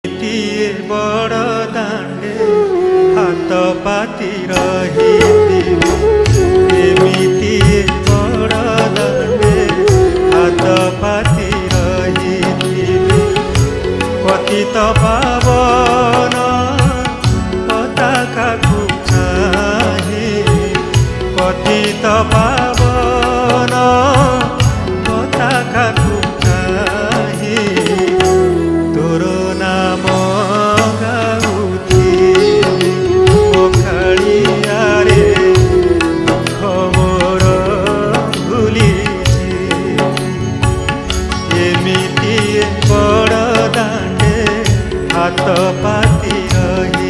ଟିଏ ବଡ଼ ଦାଣ୍ଡେ ହାତ ପାତି ରହିଥିବି। ଏମିତିଏ ବଡ଼ ଦାଣ୍ଡେ ହାତ ପାତି ରହିଥିବି। ପତିତ ପାବନ ପତାକାକୁ ଚାହିଁ, ପତିତ ପାବନ ପତାକାକୁ ଚାହିଁ ତୋର ନାମ ଗାଉଥିବି। ପଖାଳିଆରେ ଦୁଃଖ ମୋର ଭୁଲିଛି। ଏମିତିଏ ବଡ଼ ଦାଣ୍ଡେ ହାତ ପାତି ରହି